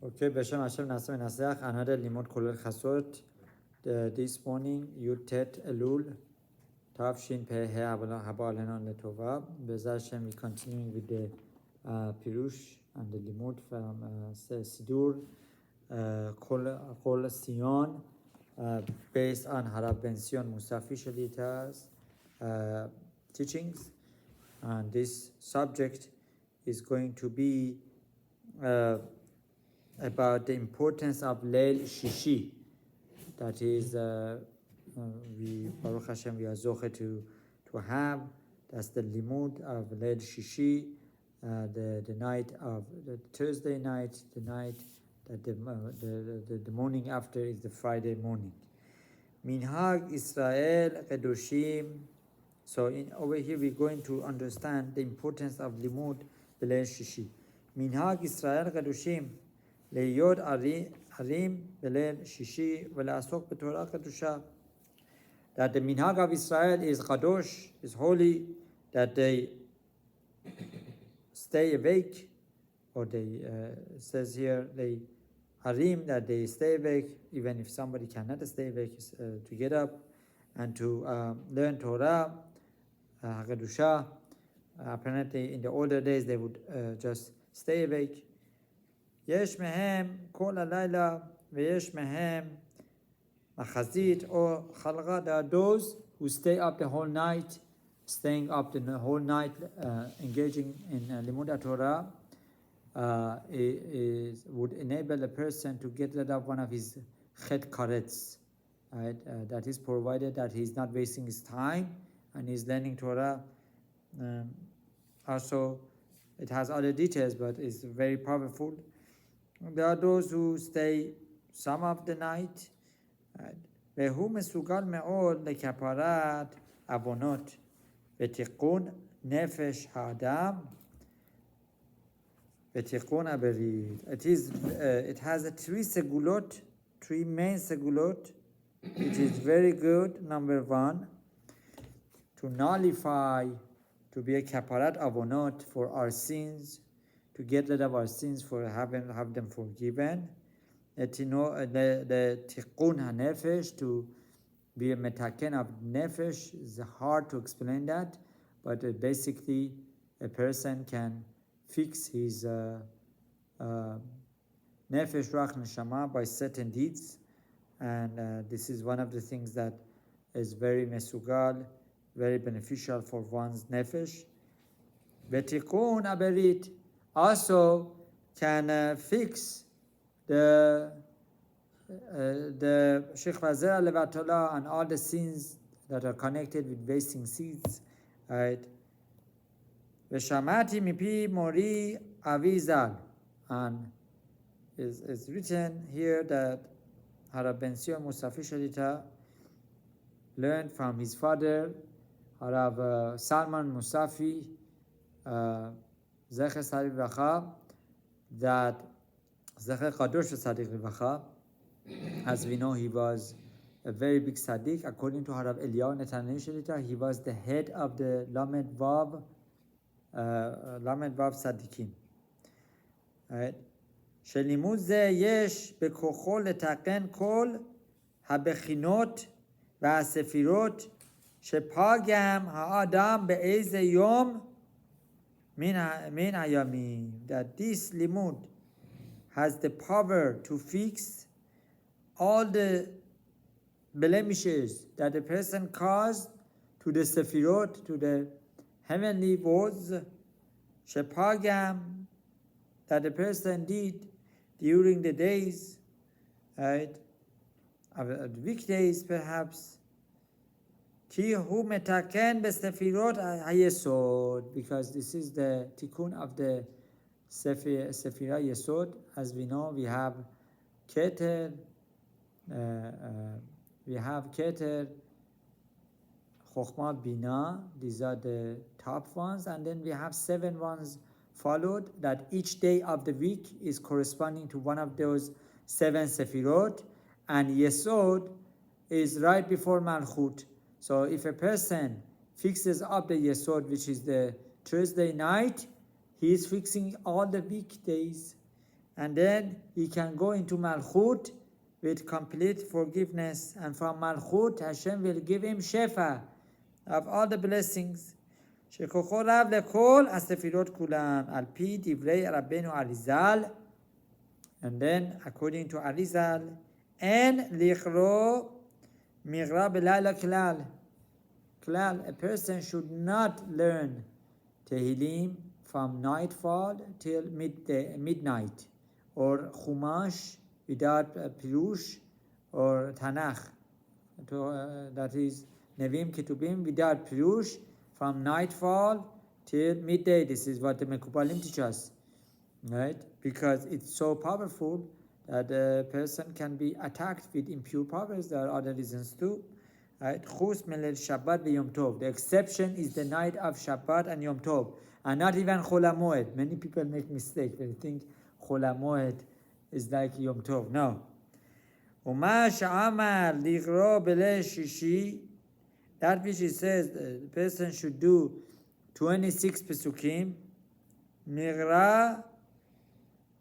Okay, Beshem Hashem Nasem Naseach, another limud kolel chasot. This morning, Yutet Elul, Tav Shin Peh He Haba Alenon Letova. Bezah Hashem, we continuing with the Pirush and the limud from Sidur Kol Tzion, based on Harav ben Tzion Mutsafi Shlita's teachings. And this subject is going to be about the importance of Leil Shishi. That is, we Baruch Hashem, we are zoche to have. That's the limud of Leil Shishi, the night of the Thursday night, the night that the morning after is the Friday morning. Minhag Israel Kedoshim. So over here we're going to understand the importance of limud Leil Shishi. Minhag Israel Kedoshim. להיות ערים בליל שישי ולעסוק בתורה קדושה. That the minhag of Israel is kadosh, is holy, that they stay awake, or they says here they harim, that they stay awake even if somebody cannot stay awake, to get up and to learn Torah kedusha. Apparently in the older days they would just stay awake. יש מהם כל הלילה ויש מהם מחזית או חלגה. There are those who stay up the whole night, staying up the whole night, engaging in limud Torah, would enable a person to get rid of one of his chet karets, right? That is provided that he's not wasting his time and he's learning Torah. Also, it has other details, but it's very powerful. There are those who stay some of the night. והוא מסוגל מאוד לכפרת עוונות ותיקון נפש האדם ותיקון הברית. It has three main segulot. It is very good. Number one, to nullify, to be a kaparat avonot for our sins, to get rid of our sins, for have them forgiven. The tikkun hanefesh, to be a metaken of nefesh, is hard to explain that, but basically a person can fix his nefesh rach neshama by certain deeds, and this is one of the things that is very mesugal, very beneficial for one's nefesh. V'tikkun aberit also can fix the Sheikh Vazer Levatollah and all the sins that are connected with wasting seeds, right? Veshamati mipi mori avizal, and it's written here that Harav ben Tzion Mutsafi Shlita learned from his father, Harav Salman Mutsafi, Zecher Sadiq Racha, that Zecher Kadosh Sadiq Racha, as we know, he was a very big Sadiq. According to Harav Eliyahu Netanyahu Shlita, he was the head of the Lamed Vav Sadiqim. Right? שלימוד זה יש בכוחו לתקן כל הבחינות והספירות שפגם האדם באיזה יום min hayamim, that this limud has the power to fix all the blemishes that a person caused to the sefirot, to the heavenly worlds, shepagam, that a person did during the days, right, of the weekdays perhaps. Because this is the tikkun of the Sefirah Yesod. As we know, we have Keter, Chokhmah, Bina. These are the top ones, and then we have 7 ones followed, that each day of the week is corresponding to one of those 7 Sefirot, and Yesod is right before Malchut. So if a person fixes up the Yesod, which is the Thursday night, he is fixing all the weekdays. and then he can go into Malchut with complete forgiveness, and from Malchut Hashem will give him Shefa of all the blessings. שכוחו רב לכל הספירות כולן, על פי דברי רבנו אריזל, and then according to Arizal, אין לקרוא מגרע בלילה כלל. A person should not learn Tehillim from nightfall till midnight, or Chumash without Pirush, or Tanakh, that is Nevim Ketubim without Pirush, from nightfall till midday. This is what the Mekubalim teach us, right? Because it's so powerful that a person can be attacked with impure powers. There are other reasons too. Right? Chus melel Shabbat v'Yom Tov. The exception is the night of Shabbat and Yom Tov, and not even Chol HaMoed. Many people make mistake. They think Chol HaMoed is like Yom Tov. No. Uma she'amar liqro b'leil shishi. That which it says the person should do 26 pesukim. Migra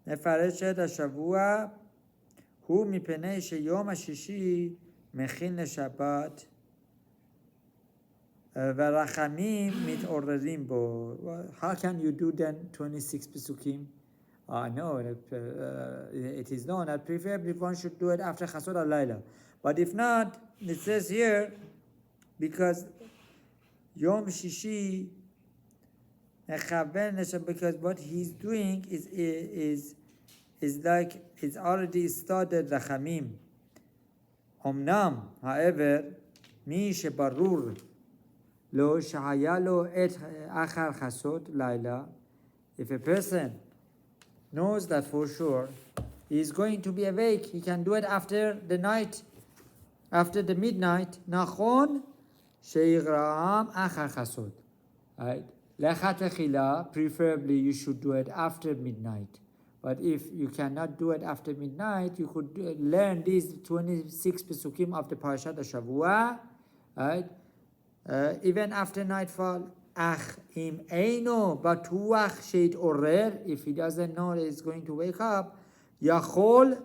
מפרשת השבוע הוא מפני שיום השישי מכין לשבת ורחמים מתעוררים בו. How can you do then 26 פסוקים? No, it is known that preferably one should do it after Chasod al-Laila. But if not, it says here, because Yom Shishi, because what he's doing is like it's already started Rachamim. Omnam, however, mi shebarur lo shahaya lo et achar chasot laila. If a person knows that for sure he is going to be awake, he can do it after the night, after the midnight. Nachon sheigraam achar chasot. Right? Lechat Echila, preferably you should do it after midnight. But if you cannot do it after midnight, you could learn these 26 Pesukim of the Parashat Shavua, right? Even after nightfall. Ach im eino batuach sheit orer, if he doesn't know that he's going to wake up, yachol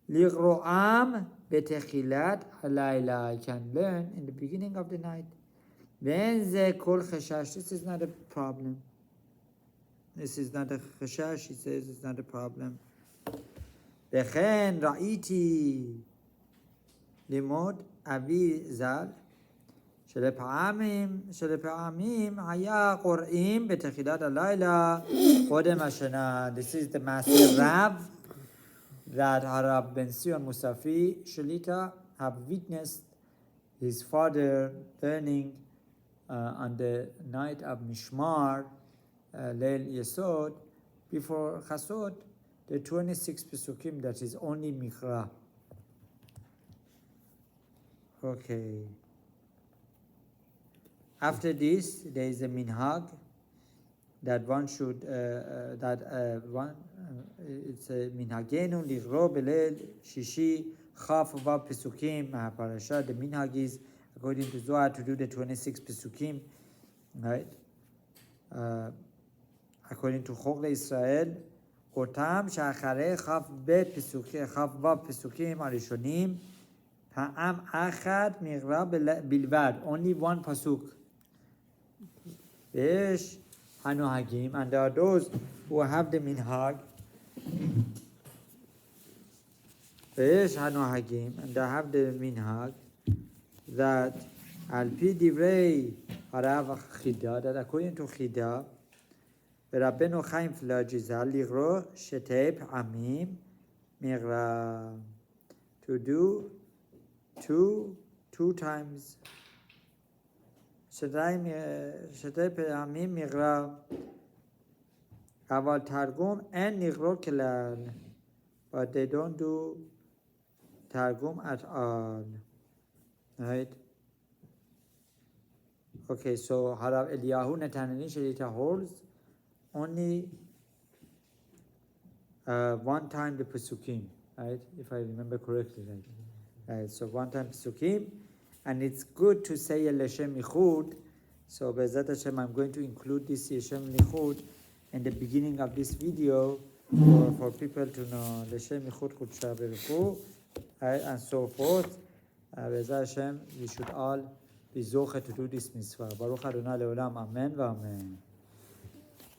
ligroam betechilat halayla. I can learn in the beginning of the night. Then ze kol chashash. This is not a problem. This is not a chashash. He says it's not a problem. Vechen ra'iti limod avi zal שלפעמים היה קוראים בתחילת הלילה קודם השנה. This is the master Rav that Harav ben Tzion Mutsafi Shlita have witnessed his father learning on the night of Mishmar, Leil Yesod, before Chasod, the 26 Pesukim, that is only Mikra. Okay. After this, there is a minhag that one should, it's a minhagenu lichro beleil shishi chaf vav pesukim parasha. The minhag is, according to Zohar, to do the 26 pesukim, right? According to Chok Israel, otam she'acharei chaf bet pesukim, chaf vav pesukim arishonim, ha'am achad migra bilvad, only one pasuk. Yesh hanuhagim, and there are those who have the minhag. Yesh hanuhagim, and they have the minhag that al pi divrei Harav Chida, that according to Chida, Rabbeinu Chaim Flagizal ligro shetei pa'amim migra, to do two times. שתי פעמים מגרע, אבל תרגום אין נגרור כלל, but they don't do תרגום at all, right? Okay, so Harav Eliyahu Netanyahu Shlita holds only one time the Pesukim, right? If I remember correctly, right? So one time Pesukim. And it's good to say El Hashem Yichud. So Be'ezrat Hashem, I'm going to include this Hashem Yichud in the beginning of this video, for people to know לשם ייחוד קודשה ברכו and so forth. בעזרת השם, we should all be זוכה to do this mitzvah. ברוך ה' לעולם, אמן ואמן.